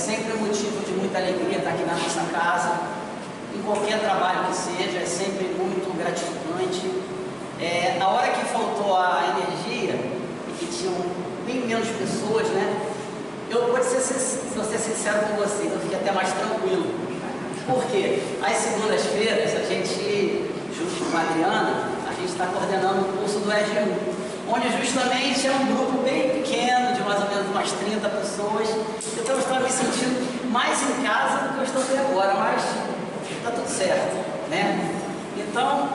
sempre um motivo de muita alegria estar aqui na nossa casa. Em qualquer trabalho que seja, é sempre muito gratificante. Na hora que faltou a energia, e que tinham bem menos pessoas, né? Eu vou ser sincero com vocês, eu fiquei até mais tranquilo. Por quê? Às segundas-feiras, a gente, junto com a Adriana, a gente está coordenando o curso do EG1, onde justamente é um grupo bem pequeno, de mais ou menos umas 30 pessoas. Então eu estava me sentindo mais em casa do que eu estou aqui agora, mas está tudo certo, né? Então,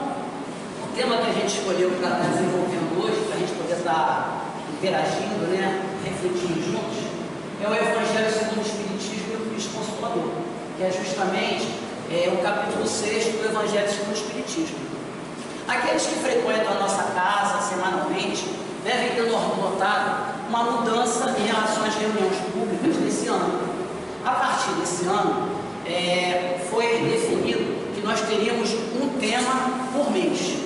o tema que a gente escolheu para estar desenvolvendo hoje, para a gente poder estar interagindo, né, refletindo juntos, é o Evangelho segundo o Espiritismo e o Cristo Consolador, que é justamente o capítulo 6 do Evangelho segundo o Espiritismo. Aqueles que frequentam a nossa casa semanalmente devem ter notado uma mudança em relação às reuniões públicas desse ano. A partir desse ano, foi definido que nós teríamos um tema por mês.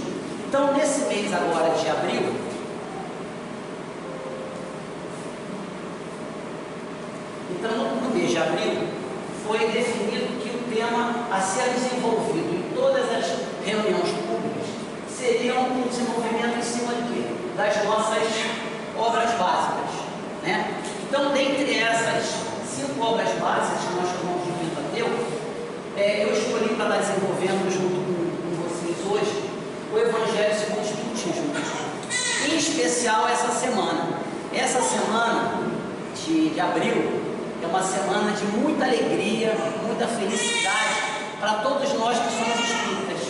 Então, nesse mês agora de abril, no mês de abril, foi definido que o tema a ser desenvolvido em todas as reuniões públicas seria um desenvolvimento em cima de quê? Das nossas obras básicas, né? Então, dentre essas 5 obras básicas que nós chamamos de Pentateuco, eu escolhi para estar desenvolvendo junto com vocês hoje o Evangelho segundo o Espiritismo. Em especial essa semana. Essa semana de abril é uma semana de muita alegria, muita felicidade para todos nós que somos espíritas.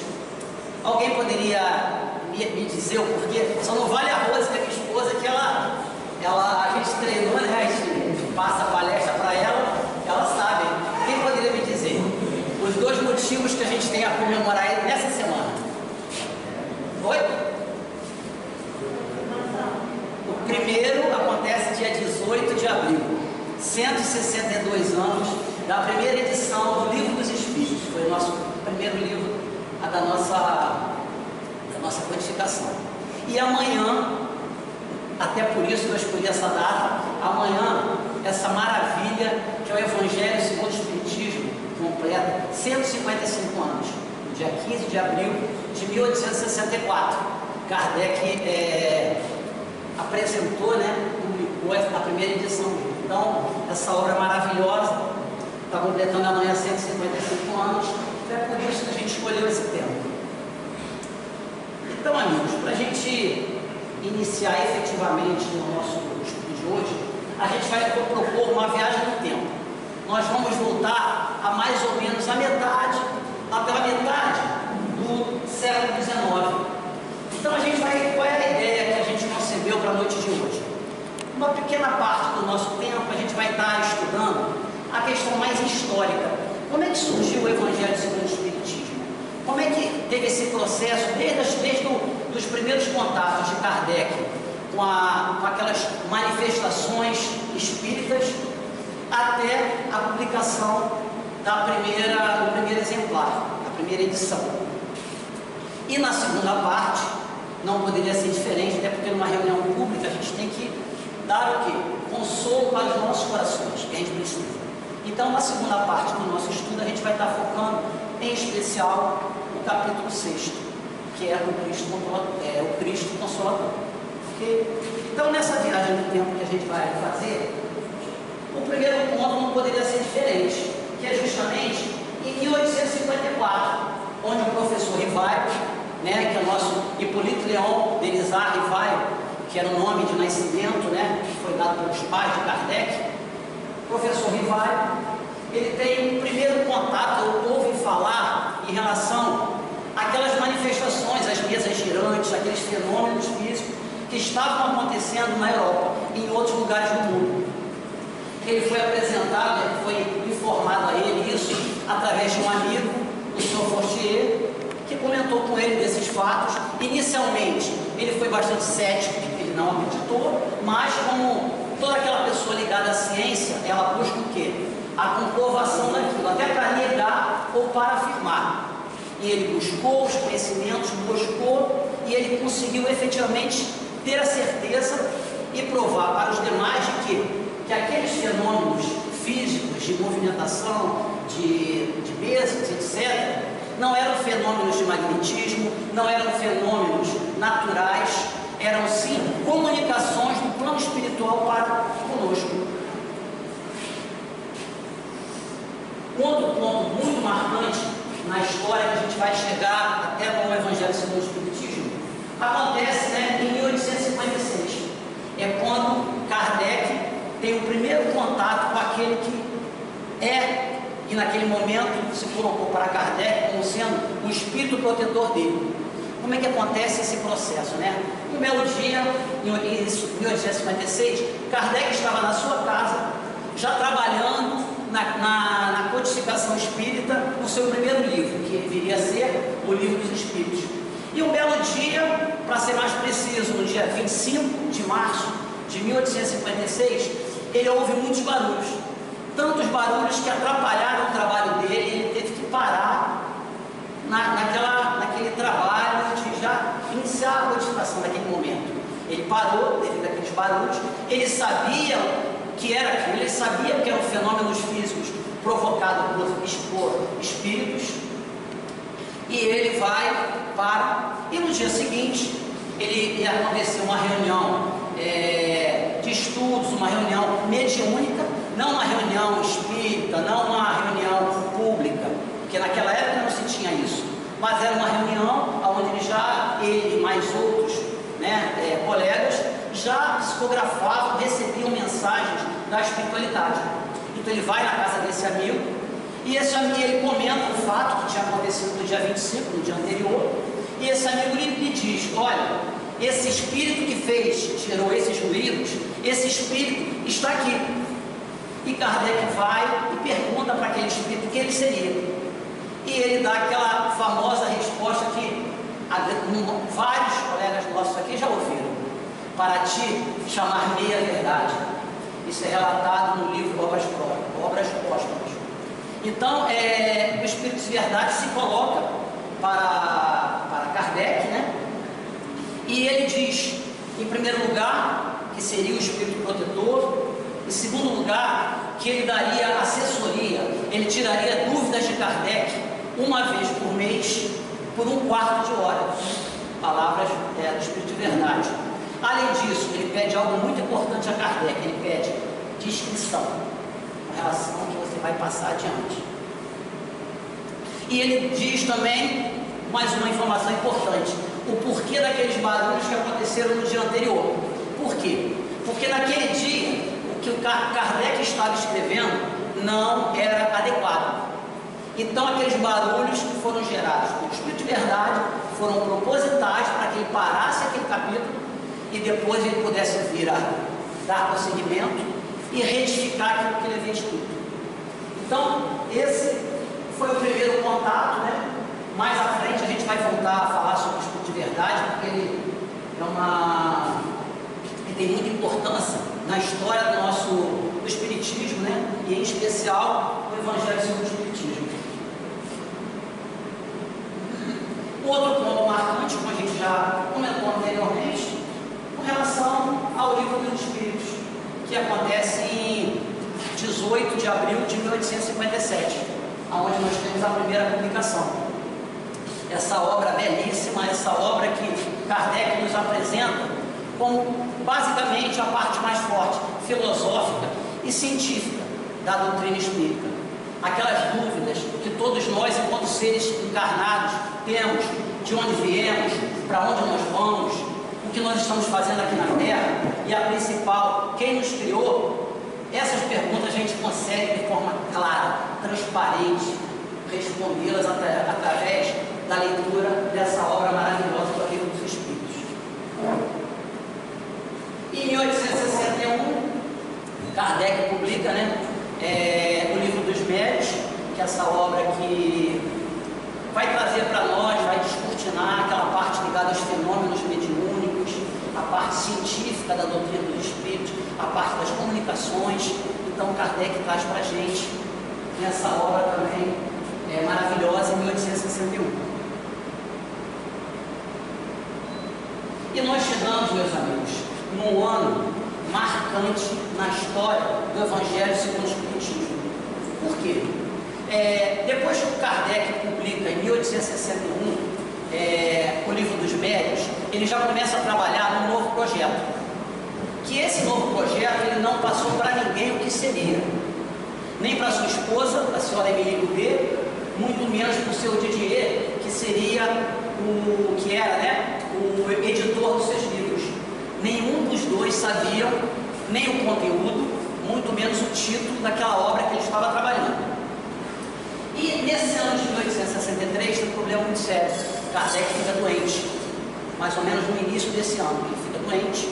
Alguém poderia me dizer o porquê? Só não vale a Rose, que é minha esposa, que a gente treinou, né? A gente passa a palestra para ela sabe. Quem poderia me dizer os 2 motivos que a gente tem a comemorar nessa semana? Oi? O primeiro acontece dia 18 de abril, 162 anos da primeira edição do Livro dos Espíritos. Foi o nosso primeiro livro da nossa codificação. E amanhã, até por isso eu escolhi essa data, amanhã, essa maravilha que é o Evangelho segundo o Espiritismo, completa 155 anos, no dia 15 de abril de 1864. Kardec apresentou, né, publicou a primeira edição. Então, essa obra maravilhosa está completando amanhã 155 anos. É por isso que a gente escolheu esse tema. Então, amigos, para a gente iniciar efetivamente no nosso estudo de hoje, a gente vai propor uma viagem no tempo. Nós vamos voltar a mais ou menos a metade, pela metade do século XIX. Então, qual é a ideia que a gente concebeu para a noite de hoje? Uma pequena parte do nosso tempo a gente vai estar estudando a questão mais histórica. Como é que surgiu o Evangelho segundo o Espiritismo? Como é que teve esse processo desde os primeiros contatos de Kardec com aquelas manifestações espíritas até a publicação do primeiro exemplar, da primeira edição. E na segunda parte, não poderia ser diferente, até porque numa reunião pública a gente tem que dar o quê? Consolo para os nossos corações, que a gente precisa. Então, na segunda parte do nosso estudo, a gente vai estar focando, em especial, no capítulo 6, que é o Cristo Consolador. Okay? Então, nessa viagem do tempo que a gente vai fazer, o primeiro ponto não poderia ser diferente, que é justamente em 1854, onde o professor Rivaio, né, que é o nosso Hipólito Leon Denisard Rivaio, que era o nome de nascimento, né, que foi dado pelos pais de Kardec, o professor Rivaio, ele tem um primeiro contato, ouve falar em relação àquelas manifestações, as mesas girantes, aqueles fenômenos físicos que estavam acontecendo na Europa e em outros lugares do mundo. Ele foi apresentado, foi informado a ele isso através de um amigo, o Sr. Fortier, que comentou com ele desses fatos. Inicialmente, ele foi bastante cético, ele não acreditou, mas como toda aquela pessoa ligada à ciência, ela busca o quê? A comprovação daquilo, até para negar ou para afirmar. E ele buscou os conhecimentos, e ele conseguiu efetivamente ter a certeza e provar para os demais de que aqueles fenômenos físicos, de movimentação, de mesas, etc., não eram fenômenos de magnetismo, não eram fenômenos naturais, eram sim comunicações do plano espiritual para conosco. Um outro ponto muito marcante na história, que a gente vai chegar até no Evangelho segundo o Espiritismo, acontece, em 1856. É quando Kardec tem o primeiro contato com aquele que naquele momento se colocou para Kardec como sendo o espírito protetor dele. Como é que acontece esse processo, Um belo dia, em 1856, Kardec estava na sua casa, já trabalhando na codificação espírita, no seu primeiro livro, que viria a ser o Livro dos Espíritos. E um belo dia, para ser mais preciso, no dia 25 de março de 1856, ele ouve muitos barulhos. Tantos barulhos que atrapalharam o trabalho dele, ele teve que parar naquele trabalho de já iniciar a codificação naquele momento. Ele parou devido àqueles barulhos, ele sabia que era aquilo, ele sabia que eram fenômenos físicos provocados por espíritos, e ele vai para, e no dia seguinte, ele ia acontecer uma reunião de estudos, uma reunião mediúnica, não uma reunião espírita, não uma reunião pública, porque naquela época não se tinha isso, mas era uma reunião onde ele e mais outros colegas já psicografavam, recebiam mensagens da espiritualidade. Então ele vai na casa desse amigo, e esse amigo ele comenta o fato que tinha acontecido no dia 25, no dia anterior, e esse amigo lhe diz: olha, esse espírito que gerou esses ruídos, esse espírito está aqui. E Kardec vai e pergunta para aquele espírito quem ele seria. E ele dá aquela famosa resposta que vários colegas nossos aqui já ouviram: para ti chamar-me a verdade. Isso é relatado no livro Obras Póstumas. Então, o Espírito de Verdade se coloca para Kardec, e ele diz, em primeiro lugar, que seria o Espírito protetor, em segundo lugar, que ele daria assessoria, ele tiraria dúvidas de Kardec uma vez por mês, por um quarto de hora. Palavras do Espírito de Verdade. Além disso, ele pede algo muito importante a Kardec, ele pede discrição, com relação ao que você vai passar adiante. E ele diz também, mais uma informação importante, o porquê daqueles barulhos que aconteceram no dia anterior. Por quê? Porque naquele dia, o que o Kardec estava escrevendo não era adequado. Então aqueles barulhos que foram gerados pelo Espírito de Verdade foram propositais para que ele parasse aquele capítulo e depois ele pudesse vir a dar prosseguimento e retificar aquilo que ele havia escrito. Então, esse foi o primeiro contato, Mais à frente a gente vai voltar a falar sobre o Espírito de Verdade, porque ele tem muita importância na história do Espiritismo, E em especial no Evangelho segundo o Espiritismo. Outro ponto marcante, como a gente já comentou anteriormente, com relação ao Livro dos Espíritos, que acontece em 18 de abril de 1857, onde nós temos a primeira publicação. Essa obra belíssima, essa obra que Kardec nos apresenta como basicamente a parte mais forte, filosófica e científica da doutrina espírita. Aquelas dúvidas que todos nós, enquanto seres encarnados, temos: de onde viemos, para onde nós vamos, o que nós estamos fazendo aqui na Terra, e a principal, quem nos criou. Essas perguntas a gente consegue de forma clara, transparente, respondê-las através da leitura dessa obra maravilhosa do Livro dos Espíritos. Em 1861, Kardec publica o Livro dos Médios, que é essa obra que vai trazer para nós, vai descortinar aquela parte ligada aos fenômenos mediúnicos, a parte científica da doutrina dos espíritos, a parte das comunicações. Então Kardec traz para a gente nessa obra também maravilhosa, em 1861. E nós chegamos, meus amigos, num ano marcante na história do Evangelho segundo o Espiritismo. quê? Depois que o Kardec publica em 1861 o Livro dos Médiuns, ele já começa a trabalhar num novo projeto. Que esse novo projeto ele não passou para ninguém o que seria, nem para sua esposa, a senhora Emilie Goubet, muito menos para o seu Didier, que seria o editor dos seus livros. Nenhum dos dois sabiam nem o conteúdo, muito menos o título daquela obra que ele estava trabalhando. E nesse ano de 1863 tem um problema muito sério. Kardec fica doente, mais ou menos no início desse ano, ele fica doente,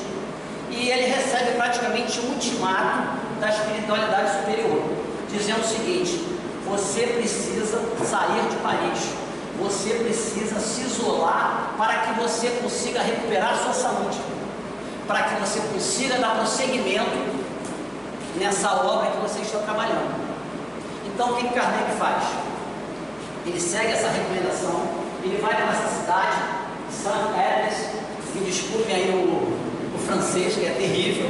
e ele recebe praticamente um ultimato da espiritualidade superior, dizendo o seguinte: você precisa sair de Paris, você precisa se isolar para que você consiga recuperar sua saúde, para que você consiga dar prosseguimento nessa obra que você está trabalhando. Então o que Kardec faz? Ele segue essa recomendação, ele vai para essa cidade, Saint-Ernest, me desculpem aí o francês, que é terrível,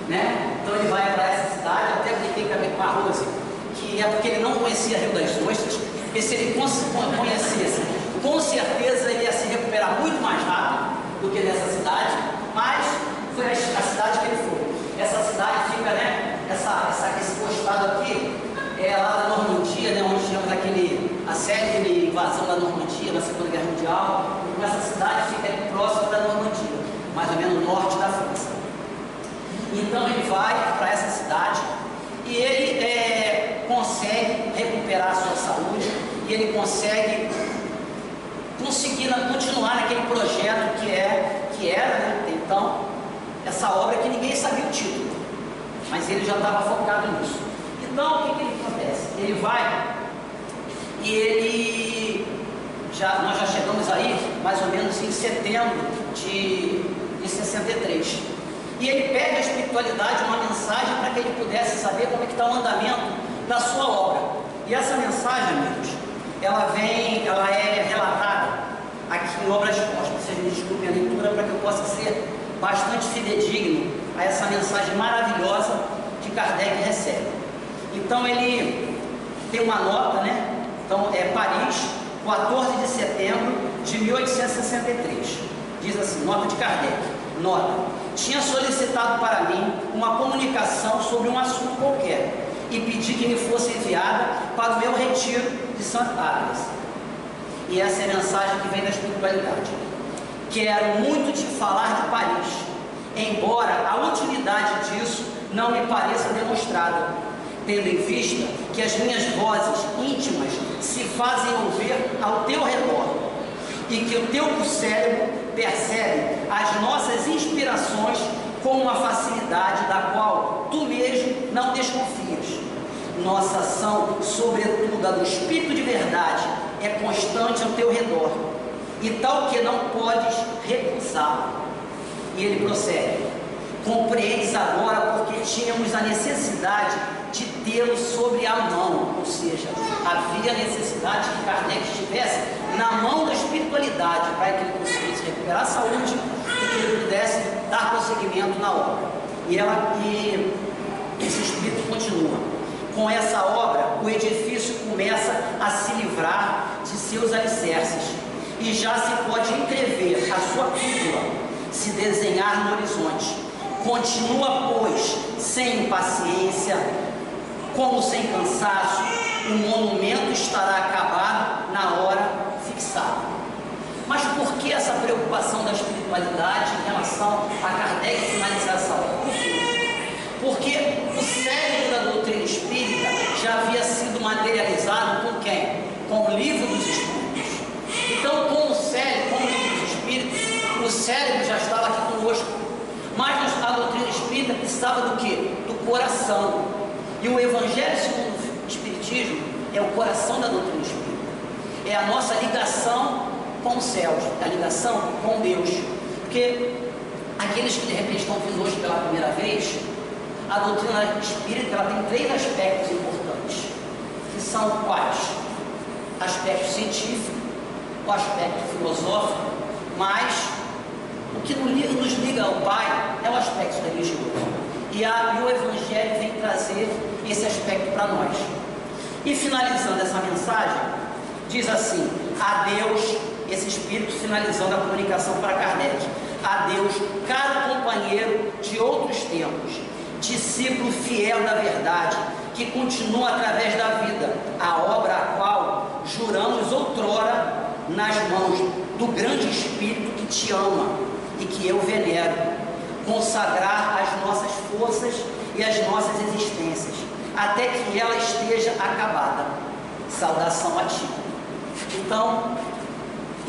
né? Então ele vai para essa cidade, até brinquei com a Rose, que é porque ele não conhecia Rio das Ostras, porque se ele conhecesse, com certeza ele ia se recuperar muito mais rápido do que nessa cidade, mas foi a cidade que ele foi. Essa cidade fica, né? Esse postado aqui é lá da Normandia, né? Onde tivemos a célebre invasão da Normandia na Segunda Guerra Mundial. Então essa cidade fica ali próxima da Normandia, mais ou menos no norte da França. Então ele vai para essa cidade e ele consegue recuperar a sua saúde, e ele consegue continuar naquele projeto que era, né, então, essa obra que ninguém sabia o título, mas ele já estava focado nisso. Então o que ele acontece? Ele vai e nós já chegamos aí mais ou menos em setembro de 63, e ele pede à espiritualidade uma mensagem para que ele pudesse saber como é que está o andamento da sua obra. E essa mensagem, amigos, ela é relatada aqui em Obras Póstumas. Vocês me desculpem a leitura para que eu possa ser bastante fidedigno a essa mensagem maravilhosa que Kardec recebe. Então ele tem uma nota, né? Então é Paris, 14 de setembro de 1863. Diz assim, nota de Kardec. Nota: tinha solicitado para mim uma comunicação sobre um assunto qualquer e pedi que me fosse enviada para o meu retiro de Saint-Agnes. E essa é a mensagem que vem da espiritualidade. Quero muito te falar de Paris, embora a utilidade disso não me pareça demonstrada, tendo em vista que as minhas vozes íntimas se fazem ouvir ao teu redor e que o teu cérebro percebe as nossas inspirações com uma facilidade da qual tu mesmo não desconfias. Nossa ação, sobretudo a do Espírito de verdade, é constante ao teu redor, e tal que não podes recusá-la. E ele prossegue: compreendes agora porque tínhamos a necessidade de tê-lo sobre a mão, ou seja, havia necessidade que Kardec estivesse na mão da espiritualidade para que ele conseguisse recuperar a saúde e que ele pudesse dar prosseguimento na obra. E esse espírito continua: com essa obra o edifício começa a se livrar de seus alicerces e já se pode entrever a sua cúpula se desenhar no horizonte. Continua, pois, sem impaciência, como sem cansaço, o monumento estará acabado na hora fixada. Mas por que essa preocupação da espiritualidade em relação a Kardec finalizar essa obra? Por quê? Porque o cérebro da doutrina espírita já havia sido materializado com quem? Com o Livro dos Espíritos. Então, com o cérebro, com o Livro dos Espíritos, o cérebro já estava aqui conosco. Mas a doutrina espírita precisava do quê? Do coração. E o Evangelho segundo o Espiritismo é o coração da doutrina espírita. É a nossa ligação com os céus, a ligação com Deus. Porque aqueles que de repente estão vindo hoje pela primeira vez, a doutrina espírita ela tem 3 aspectos importantes, que são quais? Aspecto científico, o aspecto filosófico, mas o que nos liga ao Pai é o aspecto religioso. E o Evangelho vem trazer esse aspecto para nós. E finalizando essa mensagem, diz assim: a Deus, esse Espírito finalizando a comunicação para Kardec, a Deus, caro companheiro de outros tempos, discípulo fiel da verdade, que continua através da vida, a obra a qual juramos outrora nas mãos do grande Espírito que te ama e que eu venero, consagrar as nossas forças e as nossas existências, até que ela esteja acabada. Saudação a ti. Então,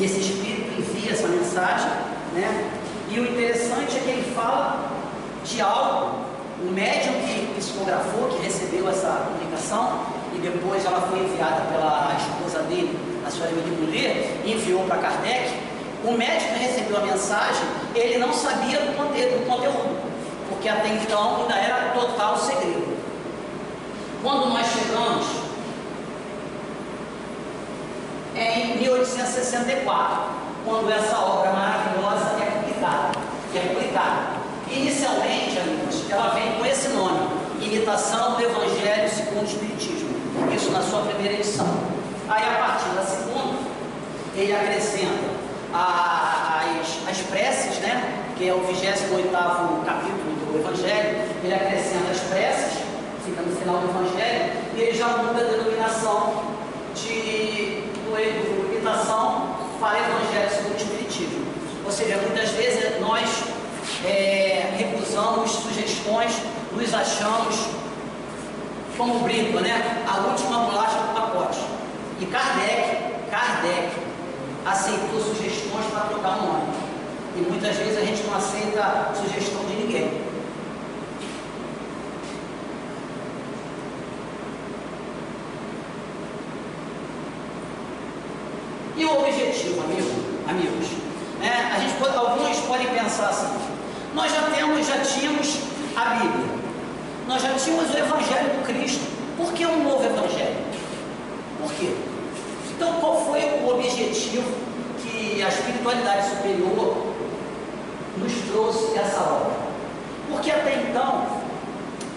esse Espírito envia essa mensagem, né? E o interessante é que ele fala de algo. O médium que psicografou, que recebeu essa comunicação, e depois ela foi enviada pela esposa dele, a senhora Emily Mulher, enviou para Kardec. O médium que recebeu a mensagem, ele não sabia do conteúdo, porque até então ainda era total segredo. Quando nós chegamos em 1864, quando essa obra maravilhosa é publicada. Inicialmente, amigos, ela vem com esse nome: Imitação do Evangelho segundo o Espiritismo, isso na sua primeira edição. Aí, a partir da segunda, ele acrescenta as preces, né, que é o 28º capítulo do Evangelho. Ele acrescenta as preces, fica no final do Evangelho, e ele já muda a denominação de Imitação para Evangelho segundo o Espiritismo. Ou seja, muitas vezes nós recusamos sugestões, nos achamos, como brinco, né, a última bolacha do pacote. E Kardec aceitou sugestões para trocar o nome. E muitas vezes a gente não aceita sugestão de ninguém. E o objetivo, amigos, né? Alguns podem pensar assim: nós já tínhamos a Bíblia, nós já tínhamos o Evangelho do Cristo, por que um novo Evangelho? Por quê? Então, qual foi o objetivo que a espiritualidade superior nos trouxe essa obra? Porque até então,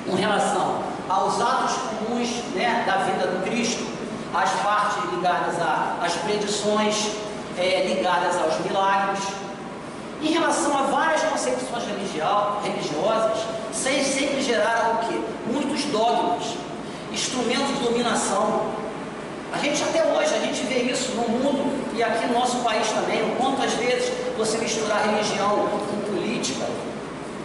com relação aos atos comuns, né, da vida do Cristo, as partes ligadas às predições, ligadas aos milagres, em relação a várias concepções religiosas, sempre geraram o quê? Muitos dogmas, instrumentos de dominação. Até hoje, a gente vê isso no mundo e aqui no nosso país também. O quanto às vezes você misturar religião com política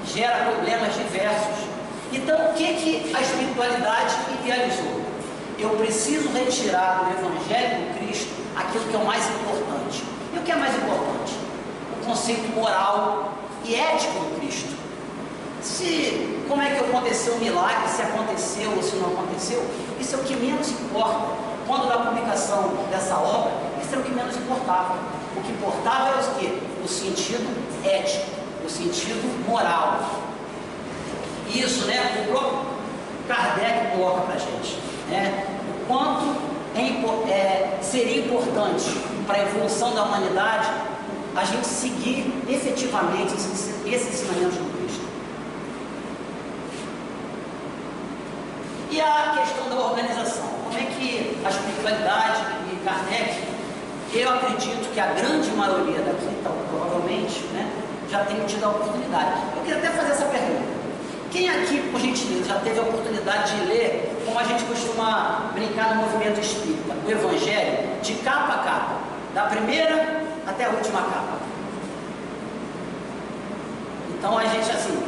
gera problemas diversos. Então, o que a espiritualidade idealizou? Eu preciso retirar do Evangelho do Cristo aquilo que é o mais importante. E o que é mais importante? O conceito moral e ético do Cristo. Como é que aconteceu o milagre, se aconteceu ou se não aconteceu, isso é o que menos importa. Quando da publicação dessa obra, isso era o que menos importava. O que importava era o quê? O sentido ético, o sentido moral. Isso, né, o próprio Kardec coloca para a gente, né, o quanto seria importante para a evolução da humanidade a gente seguir efetivamente esses ensinamentos do Cristo. E a questão da organização, como é que a espiritualidade e Kardec, eu acredito que a grande maioria daqui, então, provavelmente, né, já tem tido a oportunidade. Eu queria até fazer essa pergunta: quem aqui, por gentileza, já teve a oportunidade de ler, como a gente costuma brincar no movimento espírita, o Evangelho de capa a capa, da primeira até a última capa? Então a gente, assim,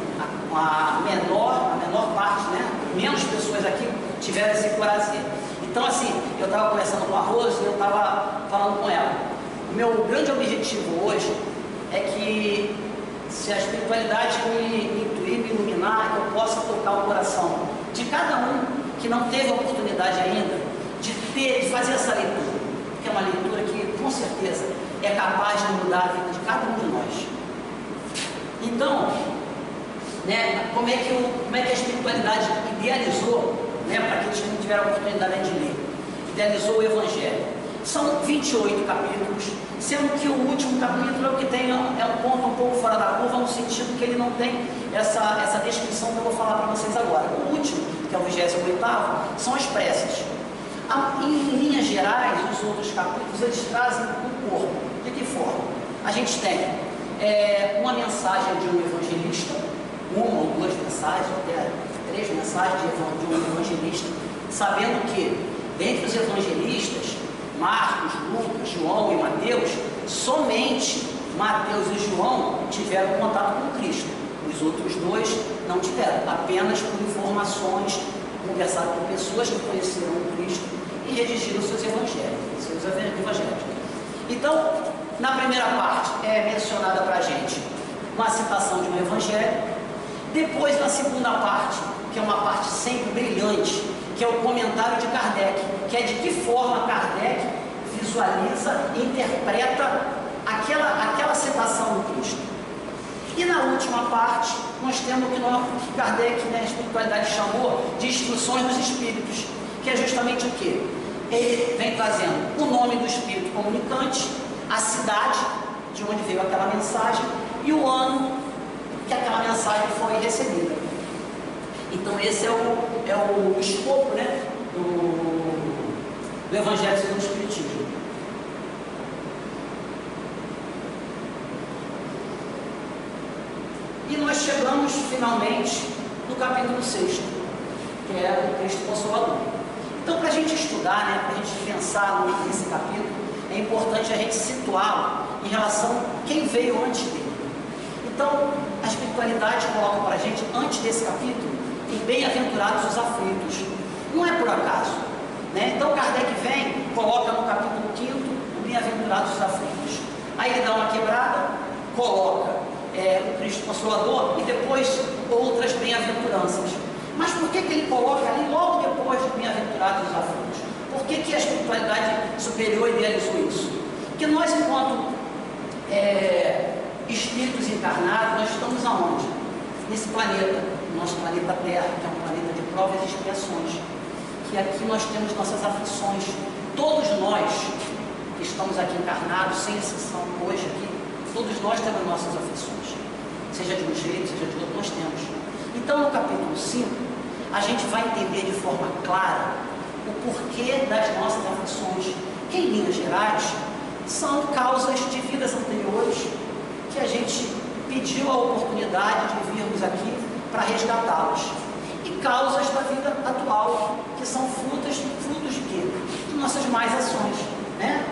a menor parte, né, menos pessoas aqui tiveram esse prazer. Então, assim, eu estava conversando com a Rose e eu estava falando com ela. O meu grande objetivo hoje é que, se a espiritualidade me intuir, me iluminar, que eu possa tocar o coração de cada um que não teve a oportunidade ainda de fazer essa leitura, que é uma leitura que, com certeza, é capaz de mudar a vida de cada um de nós. Então, né, como é que a espiritualidade idealizou, né, para aqueles que não tiveram a oportunidade de ler, idealizou o Evangelho? São 28 capítulos, sendo que o último capítulo é o que tem, é um ponto um pouco fora da curva, no sentido que ele não tem essa descrição que eu vou falar para vocês agora. O último, que é o 28º, são as preces. Em linhas gerais, os outros capítulos, eles trazem o corpo. De que forma? A gente tem uma mensagem de um evangelista, uma ou duas mensagens, até 3 mensagens de um evangelista, sabendo que, dentre os evangelistas, Marcos, Lucas, João e Mateus, somente Mateus e João tiveram contato com Cristo. Os outros 2 não tiveram, apenas por informações, conversaram com pessoas que conheceram o Cristo e redigiram seus evangelhos. Então, na primeira parte é mencionada para a gente uma citação de um evangelho. Depois, na segunda parte, que é uma parte sempre brilhante, que é o comentário de Kardec, que é de que forma Kardec visualiza e interpreta aquela citação do Cristo. E na última parte, nós temos o que Kardec, na espiritualidade, chamou de instruções dos espíritos, que é justamente o quê? Ele vem trazendo o nome do espírito comunicante, a cidade de onde veio aquela mensagem e o ano que aquela mensagem foi recebida. Então esse é o escopo, né, do Evangelho segundo o Espiritismo. E nós chegamos finalmente no capítulo 6, que é o Cristo Consolador. Então, para a gente estudar, né, para a gente pensar nesse capítulo, é importante a gente situá-lo em relação a quem veio antes dele. Então, a espiritualidade coloca para a gente, antes desse capítulo, em bem-aventurados os aflitos. Não é por acaso, né? Então, Kardec vem, coloca no capítulo 5º, o bem-aventurados os aflitos. Aí ele dá uma quebrada, coloca o Cristo Consolador e depois outras bem-aventuranças. Mas por que ele coloca ali logo depois de bem-aventurados os aflitos? Por que a espiritualidade superior idealizou isso? Porque nós, enquanto espíritos encarnados, nós estamos aonde? Nesse planeta, nosso planeta Terra, que é um planeta de provas e expiações, que aqui nós temos nossas aflições. Todos nós que estamos aqui encarnados, sem exceção hoje aqui, todos nós temos nossas aflições, seja de um jeito, seja de outro, nós temos. Então, no capítulo 5, a gente vai entender de forma clara o porquê das nossas aflições, que em linhas gerais são causas de vidas anteriores que a gente pediu a oportunidade de virmos aqui para resgatá-las, e causas da vida atual, que são frutos de quê? De nossas más ações, né?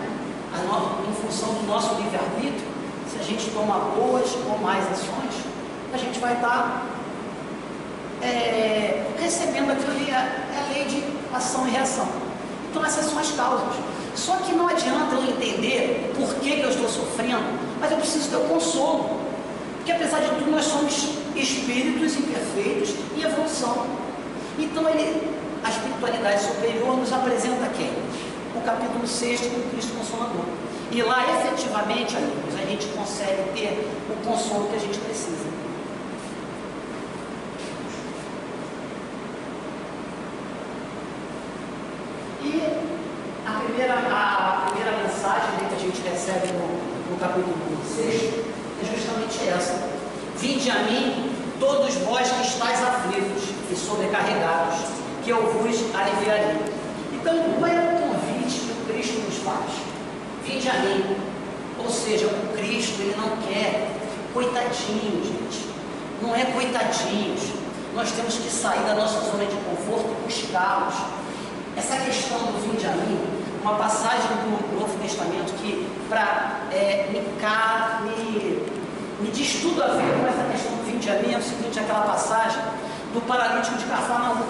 Em função do nosso livre-arbítrio, se a gente toma boas ou más ações, a gente vai estar recebendo aquilo ali, a lei de ação e reação. Então essas são as causas. Só que não adianta eu entender por que eu estou sofrendo, mas eu preciso ter o consolo. Porque apesar de tudo nós somos espíritos imperfeitos em evolução. Então a espiritualidade superior nos apresenta quem? O capítulo 6 do Cristo Consolador. E lá efetivamente, amigos, a gente consegue ter o consolo que a gente precisa. E a primeira mensagem, né, que a gente recebe no capítulo 6 é justamente essa: vinde a mim, todos vós que estáis aflitos e sobrecarregados, que eu vos aliviarei. Então, qual é o convite que o Cristo nos faz? Vinde a mim. Ou seja, o Cristo, ele não quer coitadinhos, gente. Não é coitadinhos. Nós temos que sair da nossa zona de conforto e buscá-los. Essa questão do vinde a mim, uma passagem do Novo Testamento que me diz tudo a ver com essa questão do vinde a mim, é o seguinte: aquela passagem do paralítico de Cafarnaum,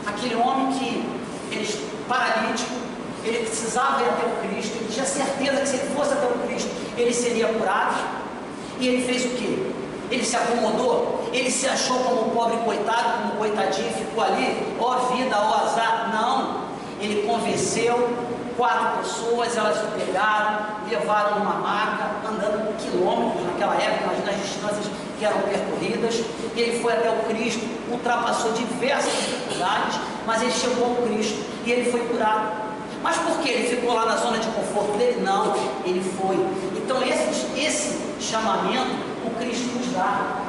aquele homem paralítico, ele precisava ir até o Cristo, ele tinha certeza que se ele fosse até o Cristo, ele seria curado, e ele fez o quê? Ele se acomodou, ele se achou como um pobre coitado, como um coitadinho, ficou ali, ó vida, ó azar. Não, ele convenceu 4 pessoas, elas o pegaram, levaram numa maca, andando quilômetros naquela época, nas distâncias que eram percorridas. Ele foi até o Cristo, ultrapassou diversas dificuldades, mas ele chegou ao Cristo e ele foi curado. Mas por que ele ficou lá na zona de conforto dele? Não, ele foi. Então esse chamamento o Cristo nos dá: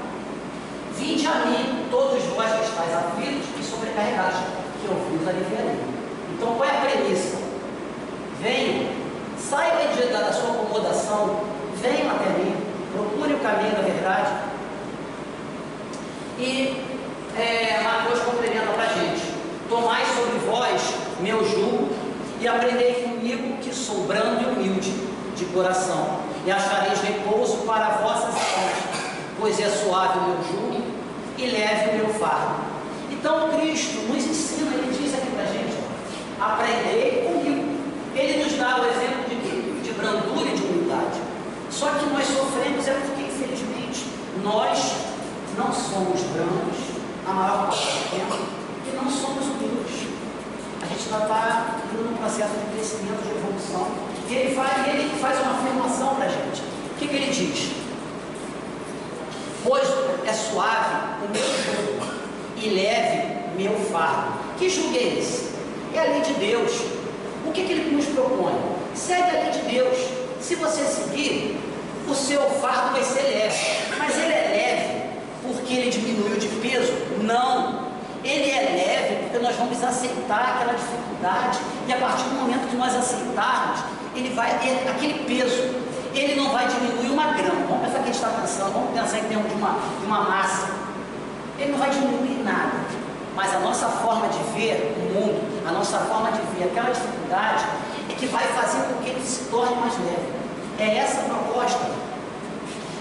vinde a mim, todos vós que estáis aflitos e sobrecarregados, que eu vos aliviarei. Então, qual é a premissa? Venham, saiam da sua acomodação, venham até mim, procurem o caminho da verdade. E Mateus complementa para a gente: tomai sobre vós meu jugo e aprendei comigo, que sou brando e humilde de coração, e achareis repouso para vossas almas, pois é suave o meu jugo e leve o meu fardo. Então Cristo nos ensina, Ele diz aqui para a gente: aprendei comigo. Ele nos dá o exemplo de quê? De brandura e de humildade. Só que nós sofremos porque, infelizmente, nós não somos brandos a maior parte do tempo e não somos humildes. A gente vai estar indo num processo de crescimento, de evolução. E ele faz uma afirmação para a gente. O que ele diz? Pois é suave o meu jugo e leve meu fardo. Que jugo é esse? É a lei de Deus. O que ele nos propõe? Segue a lei de Deus. Se você seguir, o seu fardo vai ser leve. Mas ele é leve porque ele diminuiu de peso? Não. Ele é leve porque nós vamos aceitar aquela dificuldade, e a partir do momento que nós aceitarmos, aquele peso, ele não vai diminuir uma grama. Vamos pensar que a gente está pensando, vamos pensar em termos de uma massa. Ele não vai diminuir nada, mas a nossa forma de ver o mundo, a nossa forma de ver aquela dificuldade, é que vai fazer com que ele se torne mais leve. É essa a proposta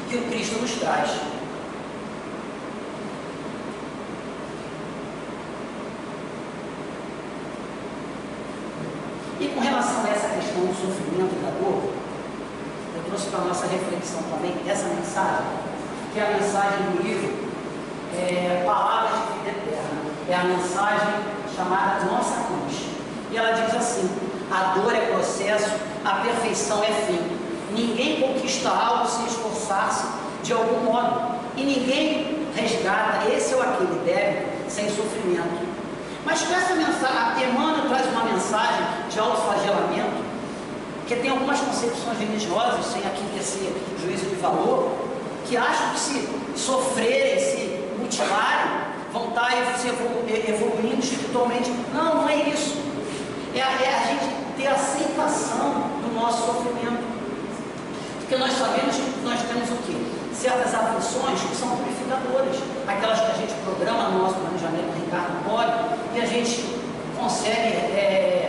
que o Cristo nos traz. E com relação a essa questão do sofrimento e da dor, eu trouxe para a nossa reflexão também essa mensagem, que é a mensagem do livro Palavras de Vida Eterna. É a mensagem chamada Nossa Cruz. E ela diz assim: a dor é processo, a perfeição é fim. Ninguém conquista algo sem esforçar-se de algum modo, e ninguém resgata esse ou aquele débito sem sofrimento. Mas com essa mensagem, a Emmanuel traz uma mensagem de autoflagelamento, que tem algumas concepções religiosas, sem aqui tecer juízo de valor, que acham que se sofrerem, se mutilarem, vão estar evoluindo espiritualmente. Não, não é isso. É a gente ter aceitação do nosso sofrimento. Porque nós sabemos que nós temos o quê? Certas aflições que são purificadoras, aquelas que a gente programa no nosso planejamento Ricardo Poli, e a gente consegue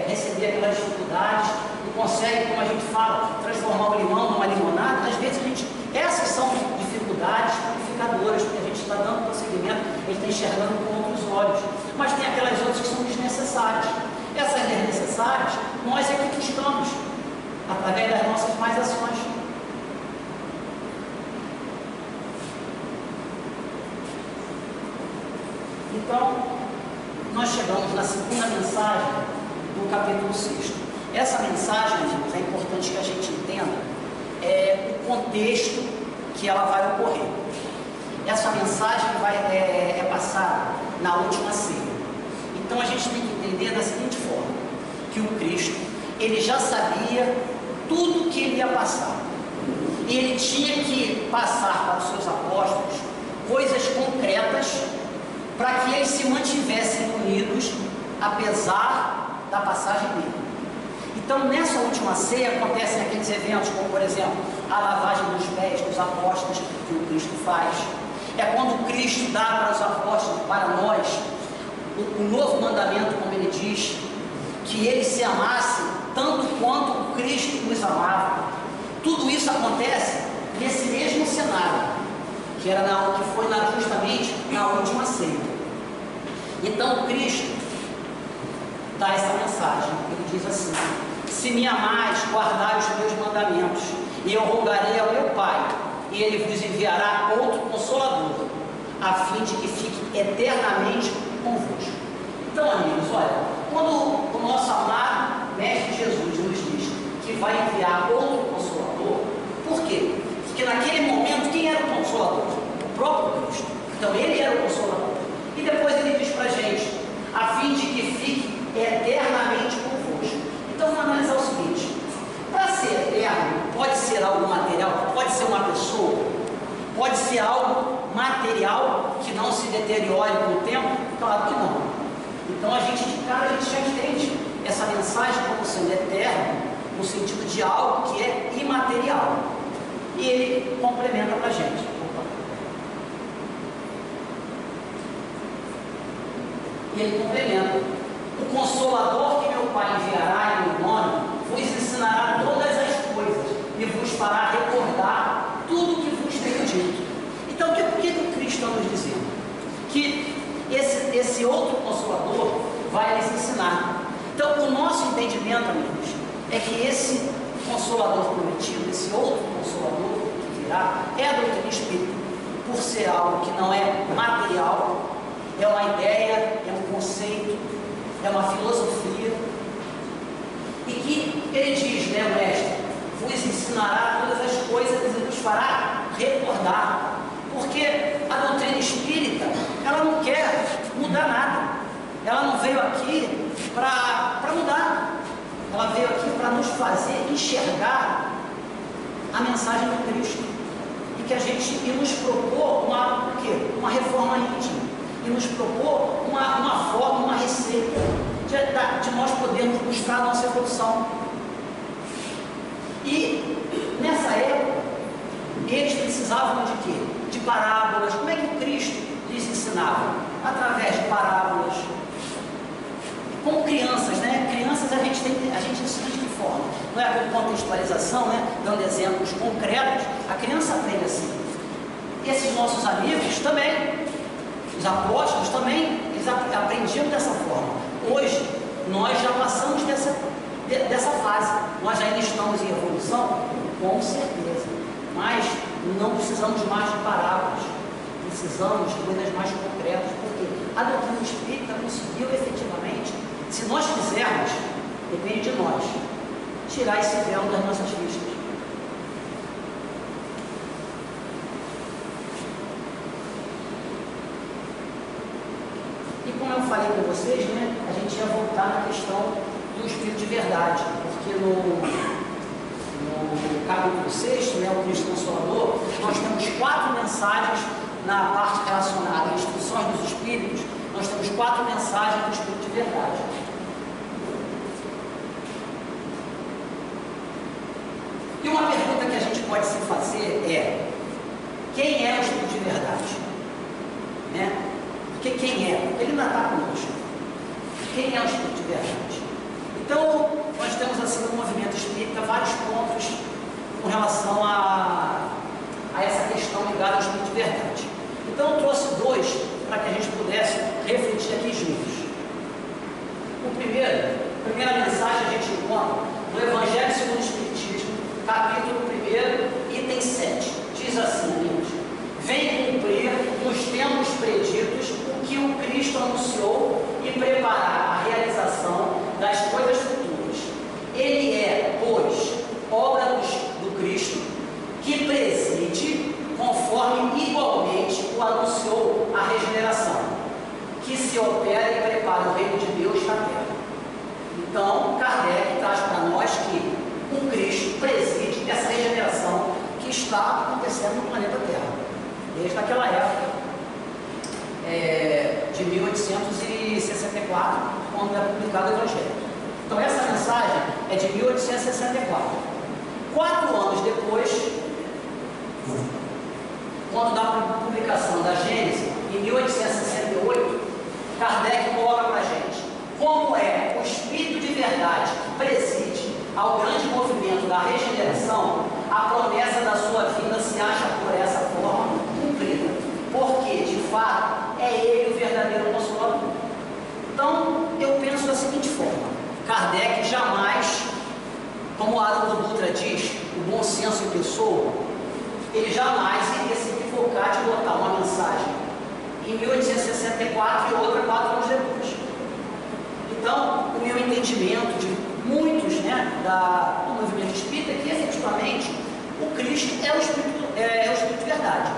receber aquelas dificuldades, e consegue, como a gente fala, transformar o limão numa limonada. Às vezes essas são dificuldades purificadoras, porque a gente está dando prosseguimento, a gente está enxergando com outros olhos. Mas tem aquelas outras que são desnecessárias. Essas desnecessárias, nós é que buscamos, através das nossas más ações. Então, nós chegamos na segunda mensagem do capítulo 6. Essa mensagem, amigos, é importante que a gente entenda o contexto que ela vai ocorrer. Essa mensagem é passada na última ceia. Então a gente tem que entender da seguinte forma: que o Cristo, ele já sabia tudo que ele ia passar, e ele tinha que passar para os seus apóstolos coisas concretas para que eles se mantivessem unidos apesar da passagem dele. Então, nessa última ceia acontecem aqueles eventos como, por exemplo, a lavagem dos pés dos apóstolos que o Cristo faz. É quando Cristo dá para os apóstolos, para nós, o novo mandamento, como ele diz, que eles se amassem tanto quanto o Cristo nos amava. Tudo isso acontece nesse mesmo cenário, que foi justamente na última ceia. Então Cristo dá essa mensagem. Ele diz assim: se me amais, guardai os meus mandamentos, e eu rogarei ao meu Pai, e ele vos enviará outro Consolador, a fim de que fique eternamente convosco. Então, amigos, olha, quando o nosso amado Mestre Jesus nos diz que vai enviar outro Consolador, por quê? Porque naquele momento, quem era o Consolador? O próprio Cristo. Então ele era o Consolador. E depois ele diz para a gente: a fim de que fique eternamente convosco. Então vamos analisar o seguinte: para ser eterno, pode ser algo material, pode ser uma pessoa, pode ser algo material que não se deteriore com o tempo? Claro que não. Então a gente de cara já entende essa mensagem como sendo eterna, no sentido de algo que é imaterial. E ele complementa para a gente. E ele complementa: o Consolador que meu Pai enviará em meu nome vos ensinará todas as coisas e vos fará recordar tudo o que vos tenho dito. Então, por que o Cristo está nos dizendo? Que esse outro Consolador vai nos ensinar. Então, o nosso entendimento, amigos, é que esse Consolador prometido, esse outro Consolador que virá, é a doutrina espírita, por ser algo que não é material, é uma ideia, é um conceito, é uma filosofia, e que ele diz, né, o mestre, vos ensinará todas as coisas e vos fará recordar, porque a doutrina espírita, ela não quer mudar nada, ela não veio aqui para mudar, ela veio aqui para nos fazer enxergar a mensagem do Cristo, e que a gente nos propor uma reforma íntima, e nos propor uma forma, uma receita de nós podermos buscar a nossa evolução. E nessa época eles precisavam de quê? De parábolas. Como é que o Cristo lhes ensinava? Através de parábolas, como crianças, né? Crianças a gente ensina de que forma? Não é com contextualização, né? Dando exemplos concretos. A criança aprende assim. E esses nossos amigos também, os apóstolos também, eles aprendiam dessa forma. Hoje, nós já passamos dessa fase. Nós ainda estamos em evolução, com certeza. Mas não precisamos mais de parábolas. Precisamos de coisas mais concretas, porque a doutrina espírita conseguiu efetivamente, se nós quisermos, depende de nós, tirar esse véu das nossas vistas. E como eu falei com vocês, né, a gente ia voltar na questão do Espírito de verdade, porque no capítulo 6, né, o Cristo Consolador, nós temos 4 mensagens na parte relacionada às instruções dos Espíritos. Nós temos 4 mensagens do Espírito de verdade. E uma pergunta que a gente pode se fazer é: quem é o Espírito de verdade? Né? Porque quem é? Ele não está conosco. Quem é o Espírito de verdade? Então, nós temos assim no movimento espírita vários pontos com relação a essa questão ligada ao Espírito de verdade. Então, eu trouxe 2 para que a gente pudesse refletir aqui juntos. A primeira mensagem a gente encontra no Evangelho segundo o Espiritismo, capítulo 1, item 7. Diz assim, amigos: vem cumprir nos tempos preditos o que o Cristo anunciou e preparar a realização das coisas futuras. Ele é, pois, obra do Cristo, que preside, conforme igualmente o anunciou, a regeneração, que se opera e prepara o reino de Deus na terra. Então, Kardec traz para nós que o Cristo preside essa regeneração que está acontecendo no planeta Terra, desde aquela época de 1864, quando é publicado o Evangelho. Então, essa mensagem é de 1864. 4 anos depois, quando da publicação da Gênese, em 1868, Kardec coloca para a gente como é o Espírito de verdade que preside ao grande movimento da regeneração. A promessa da sua vida se acha por essa forma cumprida, porque de fato é ele o verdadeiro Consolador. Então eu penso da seguinte forma: Kardec jamais, como Haroldo Dutra diz, o bom senso em pessoa, ele jamais iria se equivocar de botar uma mensagem em 1864 e outra 4 anos depois. Então, o meu entendimento de muitos, né, do movimento espírita é que efetivamente o Cristo é o Espírito de verdade.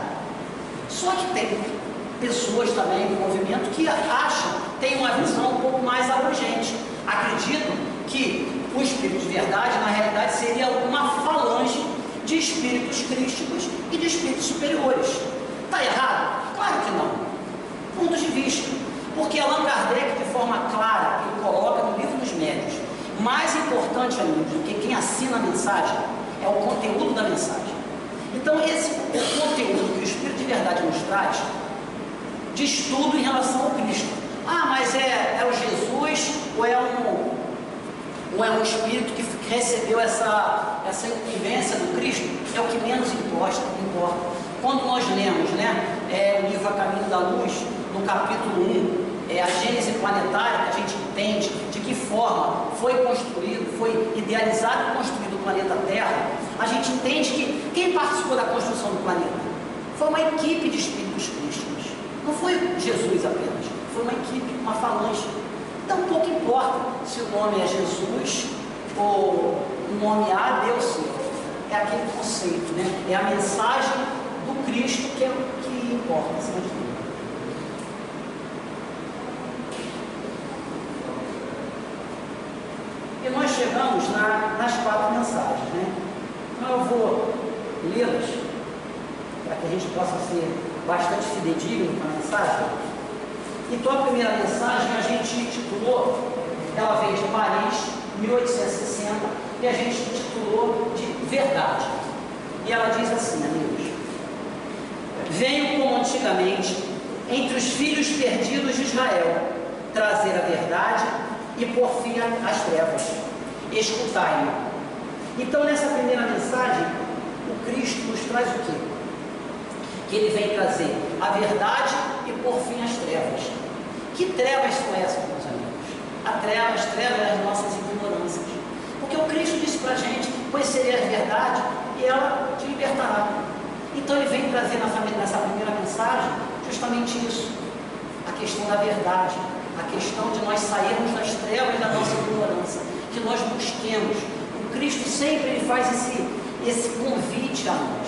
Só que tem pessoas também do movimento que acham, têm uma visão um pouco mais abrangente. Acreditam que o Espírito de verdade, na realidade, seria uma falange de espíritos crísticos e de espíritos superiores. Está errado? Claro que não. Pontos de vista. Porque Allan Kardec, de forma clara, ele coloca no Livro dos Médiuns, Mais importante, amigos, do que quem assina a mensagem é o conteúdo da mensagem. Então, o conteúdo que o Espírito de verdade nos traz diz tudo em relação ao Cristo. Ah, mas é o Jesus ou é um Espírito que recebeu essa vivência do Cristo? É o que menos importa. Quando nós lemos, o livro A Caminho da Luz, no capítulo 1, a gênese planetária, que a gente entende de que forma foi construído, foi idealizado e construído o planeta Terra, a gente entende que quem participou da construção do planeta foi uma equipe de espíritos crísticos. Não foi Jesus apenas, foi uma equipe, uma falange. Então pouco importa se o nome é Jesus ou o nome A, Deus, C. É aquele conceito, é a mensagem do Cristo que é o que importa, acima de tudo. E nós chegamos nas 4 mensagens, Então eu vou lê-las para que a gente possa ser bastante fidedigno com a mensagem. Então a primeira mensagem a gente titulou, ela veio de Paris, 1860, e a gente titulou de Verdade. E ela diz assim, amigos: venho como antigamente entre os filhos perdidos de Israel trazer a verdade e por fim as trevas. Escutai-me. Então nessa primeira mensagem o Cristo nos traz o quê? Que ele vem trazer a verdade e por fim as trevas. Que trevas são essas, meus amigos? As trevas das nossas ignorâncias. Porque o Cristo disse para a gente: conhecerei a verdade e ela te libertará. Então ele vem trazer nessa primeira mensagem justamente isso, a questão da verdade, a questão de nós sairmos das trevas da nossa ignorância, que nós busquemos. O Cristo sempre ele faz esse convite a nós: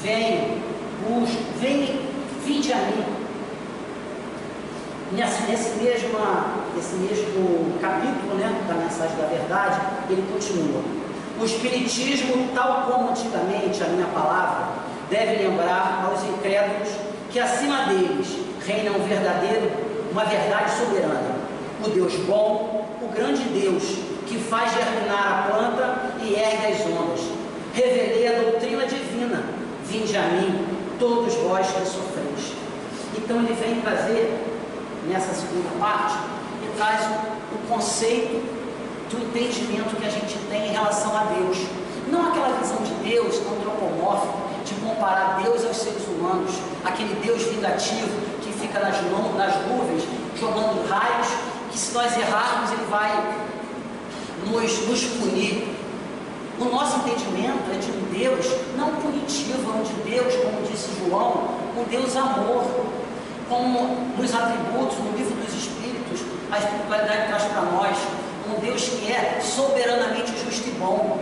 venham, busquem, venham, vinde a mim. Nesse mesmo capítulo, da mensagem da verdade, ele continua: o Espiritismo, tal como antigamente a minha palavra, deve lembrar aos incrédulos que acima deles reina uma verdade soberana, o Deus bom, o grande Deus que faz germinar a planta e ergue as ondas. Revelei a doutrina divina, vinde a mim, todos vós que sofreis. Então ele vem trazer, nessa segunda parte, ele traz o conceito do entendimento que a gente tem em relação a Deus. Não aquela visão de Deus antropomórfica, de comparar Deus aos seres humanos, aquele Deus vingativo que fica nas nuvens, jogando raios, que se nós errarmos ele vai nos punir. O nosso entendimento é de um Deus não punitivo, é um de Deus, como disse João, um Deus amor, como nos atributos, no livro dos Espíritos, a espiritualidade traz para nós, um Deus que é soberanamente justo e bom.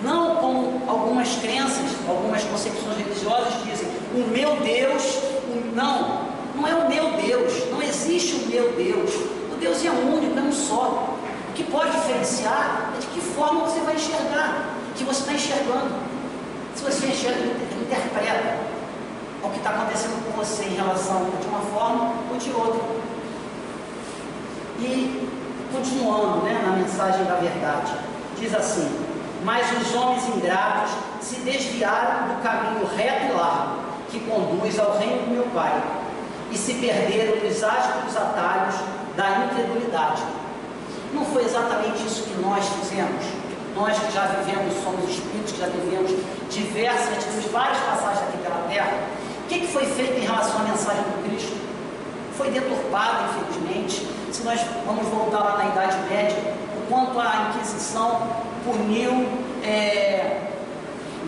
Não como algumas crenças, algumas concepções religiosas dizem: o meu Deus, não é o meu Deus, não existe o meu Deus. O Deus é único, é um só. O que pode diferenciar é de que forma você vai enxergar, que você está enxergando. Se você interpreta o que está acontecendo com você em relação de uma forma ou de outra. E continuando, na mensagem da verdade, diz assim: mas os homens ingratos se desviaram do caminho reto e largo que conduz ao reino do meu Pai e se perderam nos ásperos atalhos da incredulidade. Não foi exatamente isso que nós fizemos? Nós que já vivemos, somos espíritos que já vivemos tivemos várias passagens aqui pela terra. O que foi feito em relação à mensagem do Cristo? Foi deturpado, infelizmente. Se nós vamos voltar lá na Idade Média, o quanto a Inquisição puniu,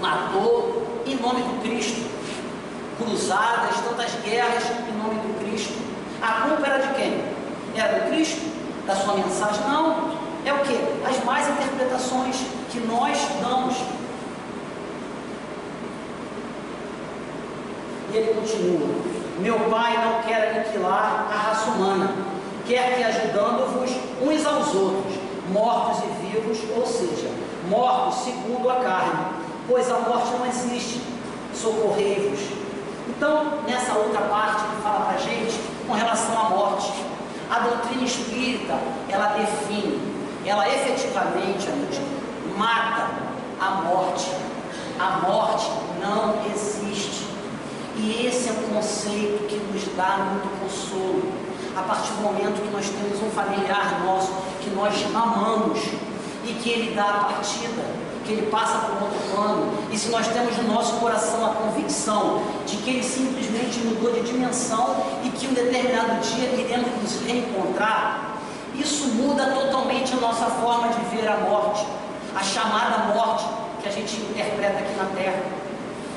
matou em nome do Cristo, cruzadas, tantas guerras em nome do Cristo. A culpa era de quem? Era do Cristo? Da sua mensagem? Não. É o que? As más interpretações que nós damos. E ele continua: meu Pai não quer aniquilar a raça humana, quer que ajudando-vos uns aos outros, mortos e vivos, ou seja, mortos segundo a carne, pois a morte não existe, socorrei-vos. Então, nessa outra parte que fala para a gente com relação à morte, a doutrina espírita, ela define ela efetivamente, amigos, mata a morte. A morte não existe. E esse é um conceito que nos dá muito consolo. A partir do momento que nós temos um familiar nosso, que nós amamos, e que ele dá a partida, que ele passa por um outro plano, e se nós temos no nosso coração a convicção de que ele simplesmente mudou de dimensão e que um determinado dia iremos nos reencontrar, isso muda totalmente a nossa forma de ver a morte, a chamada morte que a gente interpreta aqui na Terra.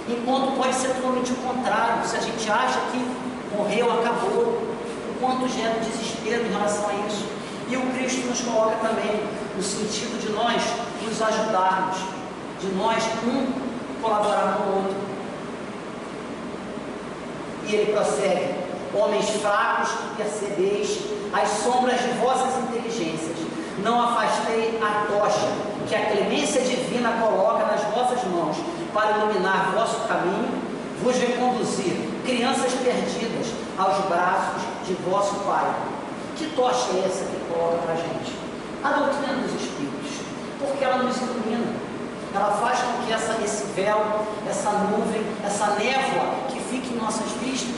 Enquanto pode ser totalmente o contrário, se a gente acha que morreu, acabou, o quanto gera desespero em relação a isso. E o Cristo nos coloca também no sentido de nós nos ajudarmos, de nós colaborar com o outro. E ele prossegue: homens fracos, que percebeis as sombras de vossas inteligências, não afastei a tocha que a clemência divina coloca nas vossas mãos, para iluminar vosso caminho, vos reconduzir, crianças perdidas, aos braços de vosso Pai. Que tocha é essa que coloca para a gente? A doutrina dos Espíritos, porque ela nos ilumina, ela faz com que esse véu, essa nuvem, essa névoa que fica em nossas vistas,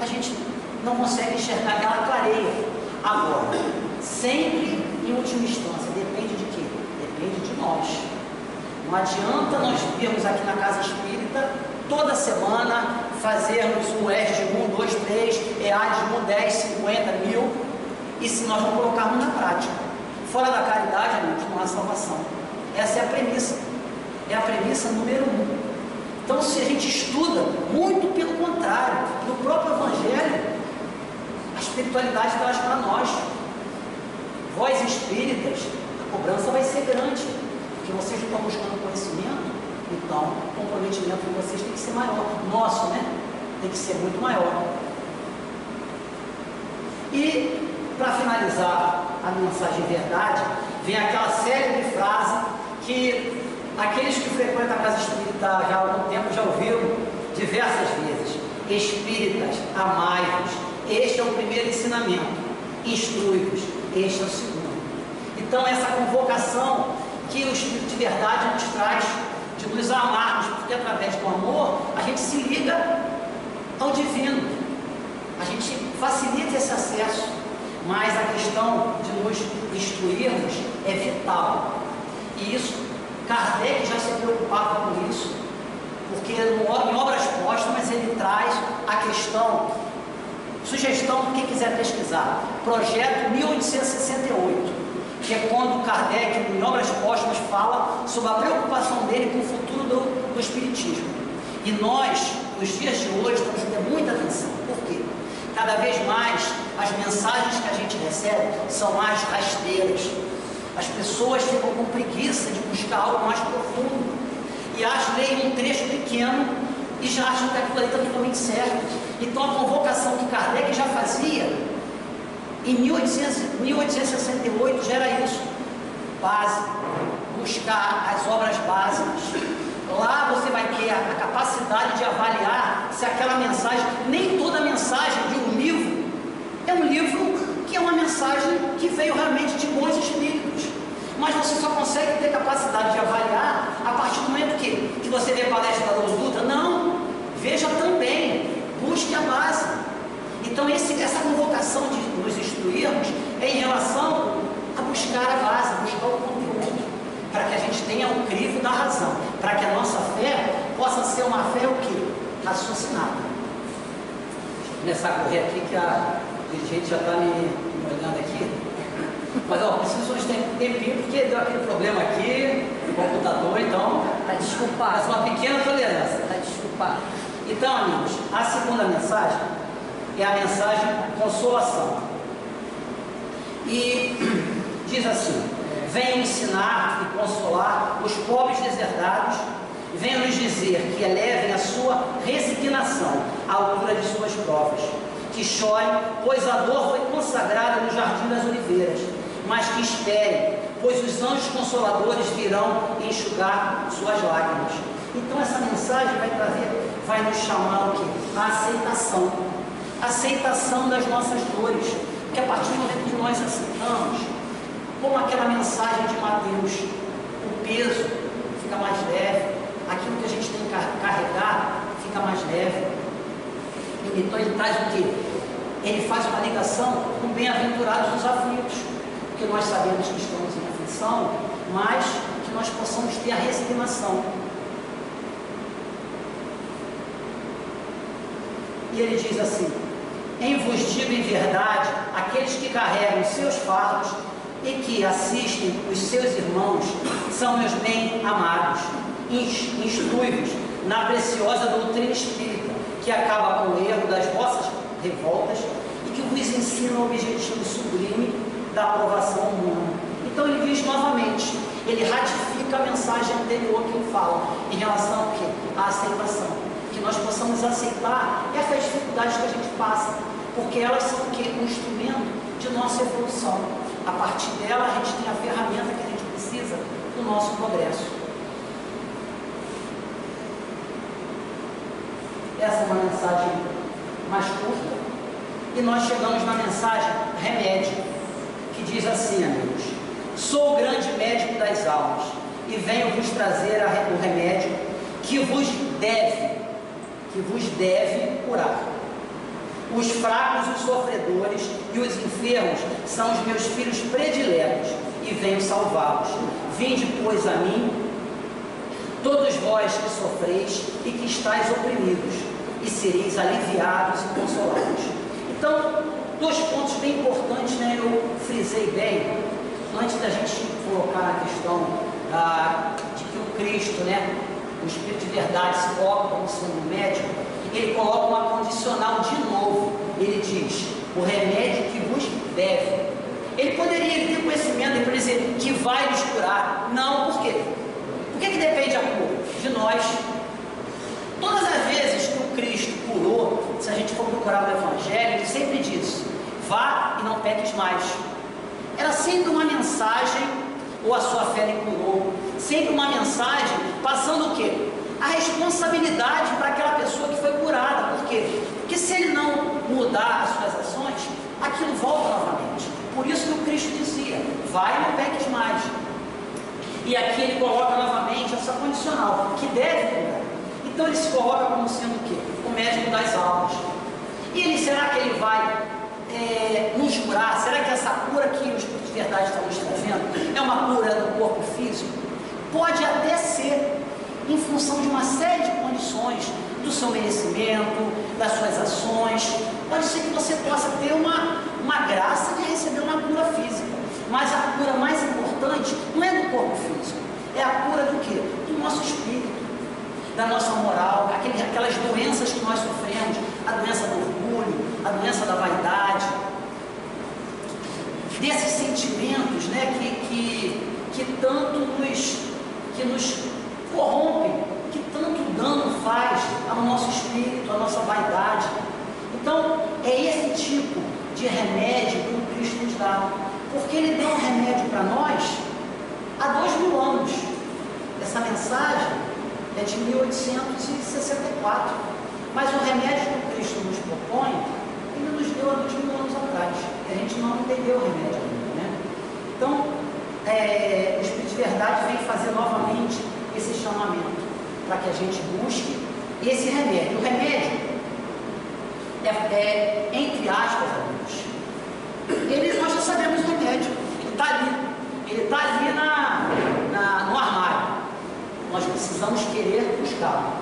a gente não consegue enxergar, ela clareia. Agora, sempre em última instância, depende de quê? Depende de nós. Não adianta nós virmos aqui na Casa Espírita toda semana fazermos um ES de 1, 2, 3, EAD de 1, 10, 50 mil, e se nós não colocarmos na prática. Fora da caridade, amigos, não há salvação. Essa é a premissa. É a premissa número 1. Então, se a gente estuda, muito pelo contrário, no próprio Evangelho, a espiritualidade traz para nós. Vós espíritas, a cobrança vai ser grande, porque vocês não estão buscando conhecimento, então o comprometimento de vocês tem que ser maior. Nosso, né? Tem que ser muito maior. E, para finalizar a mensagem verdade, vem aquela célebre frase que aqueles que frequentam a Casa Espírita já há algum tempo já ouviram diversas vezes: espíritas, amai-vos, este é o primeiro ensinamento, instrui-vos, este é o segundo. Então, essa convocação que o Espírito de verdade nos traz, de nos amarmos, porque através do amor a gente se liga ao divino, a gente facilita esse acesso, mas a questão de nos instruirmos é vital. E isso, Kardec já se preocupava com isso, porque em Obras Póstumas ele traz a questão, sugestão para quem quiser pesquisar, projeto 1868, que é quando Kardec, em Obras Póstumas, fala sobre a preocupação dele com o futuro do Espiritismo. E nós, nos dias de hoje, temos que ter muita atenção. Por quê? Cada vez mais as mensagens que a gente recebe são mais rasteiras. As pessoas ficam com preguiça de buscar algo mais profundo e acham, leem um trecho pequeno e já acham que aquilo ali está totalmente certo. Então a convocação que Kardec já fazia em 1868 já era isso: base, buscar as obras básicas. Lá você vai ter a capacidade de avaliar se aquela mensagem, nem toda mensagem de um livro é um livro que é uma mensagem que veio realmente de bons espíritos, mas você só consegue ter capacidade de avaliar a partir do momento que você vê palestra da Luz Dutra. Não, veja também, busque a base. Então essa convocação de nos instruirmos é em relação a buscar a base, buscar o conteúdo, para que a gente tenha o crivo da razão, para que a nossa fé possa ser uma fé o quê? Raciocinada. Deixa eu começar a correr aqui que a dirigente já está me olhando aqui. Mas preciso de um tempinho, porque deu aquele problema aqui no computador, então Está desculpado. é uma pequena tolerância. Está desculpado. Então, amigos, a segunda mensagem é a mensagem consolação. E diz assim: venham ensinar e consolar os pobres deserdados, venham nos dizer que elevem a sua resignação à altura de suas provas, que chorem, pois a dor foi consagrada no jardim das oliveiras, mas que esperem, pois os anjos consoladores virão enxugar suas lágrimas. Então essa mensagem vai nos chamar o quê? A aceitação. Aceitação das nossas dores, porque a partir do momento que nós aceitamos, como aquela mensagem de Mateus, o peso fica mais leve, aquilo que a gente tem que carregar fica mais leve. Então ele traz o quê? Ele faz uma ligação com bem-aventurados os aflitos, porque nós sabemos que estamos em aflição, mas que nós possamos ter a resignação. E ele diz assim: em vos digo em verdade, aqueles que carregam seus fardos e que assistem os seus irmãos são meus bem-amados, instrui-vos na preciosa doutrina espírita, que acaba com o erro das vossas revoltas e que vos ensina o objetivo sublime da aprovação humana. Então ele diz novamente, ele ratifica a mensagem anterior que ele fala em relação ao quê? À aceitação, que nós possamos aceitar essas dificuldades que a gente passa, porque elas são o quê? Um instrumento de nossa evolução. A partir dela a gente tem a ferramenta que a gente precisa do nosso progresso. Essa é uma mensagem mais curta, e nós chegamos na mensagem remédio, que diz assim, amigos: sou o grande médico das almas e venho vos trazer o remédio que vos deve curar. Os fracos, os sofredores e os enfermos são os meus filhos prediletos e venho salvá-los. Vinde, pois, a mim, todos vós que sofreis e que estáis oprimidos, e sereis aliviados e consolados. Então, dois pontos bem importantes, né? Eu frisei bem, antes da gente colocar a questão de que o Cristo, né, o Espírito de verdade, se coloca como sendo um médico. Ele coloca uma condicional de novo. Ele diz: o remédio que vos deve. Ele poderia ter conhecimento e dizer que vai nos curar. Não, por quê? Por que depende a cura? De nós. Todas as vezes que o Cristo curou, se a gente for procurar o Evangelho, ele sempre diz: vá e não peques mais. Era sempre uma mensagem, ou a sua fé lhe curou, sempre uma mensagem passando o quê? A responsabilidade para aquela pessoa que foi curada. Por quê? Porque se ele não mudar as suas ações, aquilo volta novamente. Por isso que o Cristo dizia: vai e não peques mais. E aqui ele coloca novamente essa condicional, que deve curar. Então ele se coloca como sendo o quê? O médico das almas. E ele, será que ele vai nos curar? Será que essa cura que o Espírito de verdade está nos trazendo é uma cura do corpo físico? Pode até ser, em função de uma série de condições, do seu merecimento, das suas ações. Pode ser que você possa ter uma graça de receber uma cura física, mas a cura mais importante não é do corpo físico, é a cura do quê? Do nosso espírito, da nossa moral, aquelas doenças que nós sofremos, a doença do orgulho, a doença da vaidade, desses sentimentos, né, que tanto nos corrompem, que tanto dano faz ao nosso espírito, à nossa vaidade. Então, é esse tipo de remédio que o Cristo nos dá, porque ele deu um remédio para nós há 2000 anos. Essa mensagem é de 1864, mas o remédio que o Cristo nos propõe, ele nos deu há 2000 anos atrás, e a gente não entendeu o remédio ainda, né? Então, o Espírito de verdade vem fazer novamente esse chamamento, para que a gente busque esse remédio. O remédio entre aspas, amigos, nós já sabemos o remédio, ele está ali no armário, nós precisamos querer buscá-lo.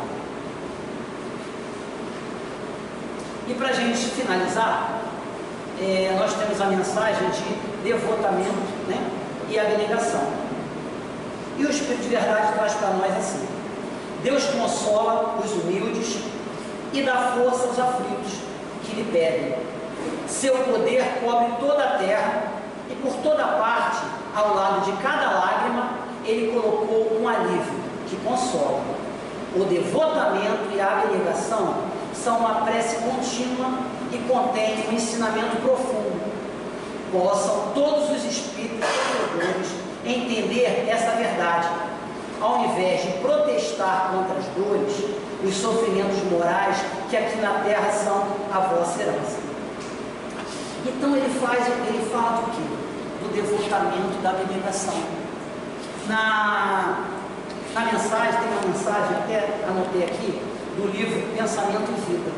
E para a gente finalizar, nós temos a mensagem de devotamento, né, e abnegação. E o Espírito de verdade traz para nós assim: Deus consola os humildes e dá força aos aflitos que lhe pedem. Seu poder cobre toda a terra e por toda parte, ao lado de cada lágrima, ele colocou um alívio que consola. O devotamento e a abnegação são uma prece contínua e contém um ensinamento profundo. Possam todos os espíritos sofredores entender essa verdade, ao invés de protestar contra as dores, os sofrimentos morais que aqui na terra são a vossa herança. Então ele fala do quê? do devotamento, da abnegação. Na mensagem, tem uma mensagem, até anotei aqui, do livro Pensamento e Vida,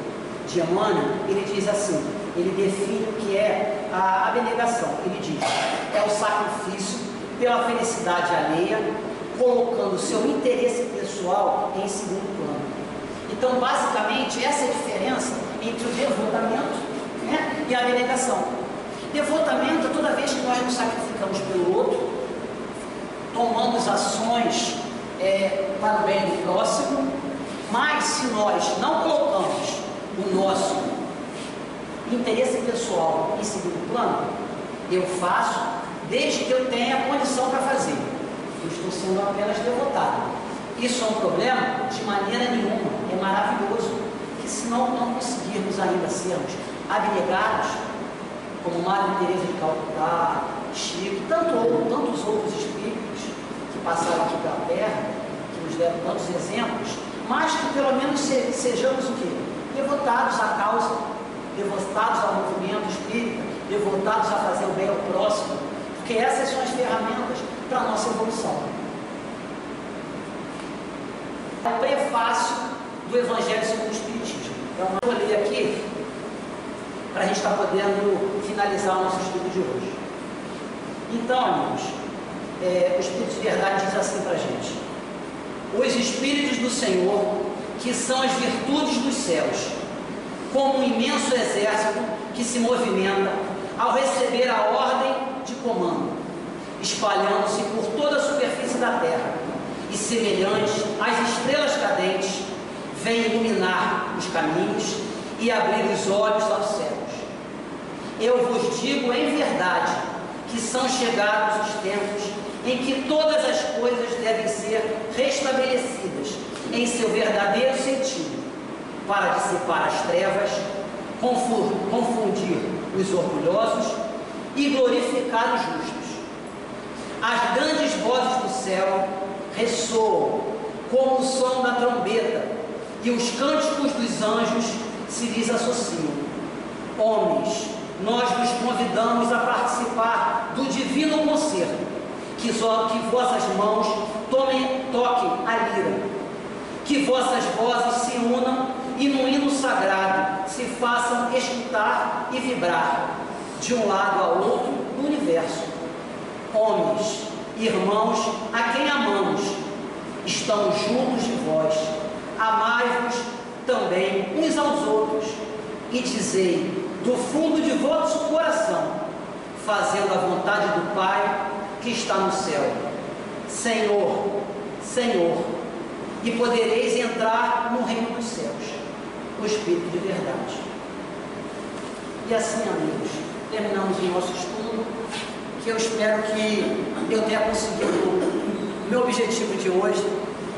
de Emmanuel. Ele diz assim, ele define o que é a abnegação. Ele diz, é o sacrifício pela felicidade alheia, colocando o seu interesse pessoal em segundo plano. Então, basicamente, essa é a diferença entre o devotamento, né, e a abnegação. Devotamento é toda vez que nós nos sacrificamos pelo outro, tomamos ações para o bem do próximo, mas se nós não colocamos o nosso interesse pessoal em segundo plano, eu faço desde que eu tenha condição para fazer. Eu estou sendo apenas devotado. Isso é um problema? De maneira nenhuma. É maravilhoso que, se não conseguirmos ainda sermos abnegados, como Madre Teresa de Calcutá, Chico, tantos outros espíritos que passaram aqui pela Terra, que nos deram tantos exemplos, mas que pelo menos sejamos o quê? Devotados à causa, devotados ao movimento espírita, devotados a fazer o bem ao próximo, porque essas são as ferramentas para a nossa evolução. É o prefácio do Evangelho segundo o Espiritismo. Então, eu vou ler aqui para a gente estar podendo finalizar o nosso estudo de hoje. Então, amigos, o Espírito de Verdade diz assim para a gente: os Espíritos do Senhor, que são as virtudes dos céus, como um imenso exército que se movimenta ao receber a ordem de comando, espalhando-se por toda a superfície da terra, e semelhantes às estrelas cadentes, vem iluminar os caminhos e abrir os olhos aos céus. Eu vos digo em verdade que são chegados os tempos em que todas as coisas devem ser restabelecidas em seu verdadeiro sentido, para dissipar as trevas, confundir os orgulhosos e glorificar os justos. As grandes vozes do céu ressoam como o som da trombeta, e os cânticos dos anjos se lhes associam. Homens, nós vos convidamos a participar do divino concerto, que vossas mãos toquem a lira, que vossas vozes se unam e no hino sagrado se façam escutar e vibrar de um lado ao outro do universo. Homens, irmãos a quem amamos, estamos juntos de vós, amai-vos também uns aos outros, e dizei do fundo de vosso coração, fazendo a vontade do Pai que está no céu: Senhor, Senhor, e podereis entrar no reino dos céus, o Espírito de Verdade. E assim, amigos, terminamos o nosso estudo, que eu espero que eu tenha conseguido o meu objetivo de hoje,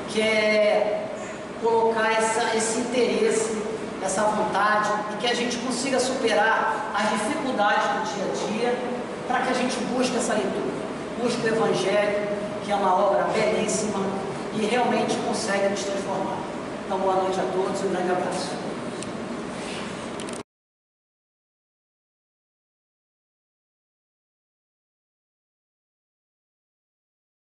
que é colocar esse interesse, essa vontade, e que a gente consiga superar as dificuldades do dia a dia, para que a gente busque essa leitura, busque o Evangelho, que é uma obra belíssima e realmente consegue nos transformar. Então, boa noite a todos e um grande abraço.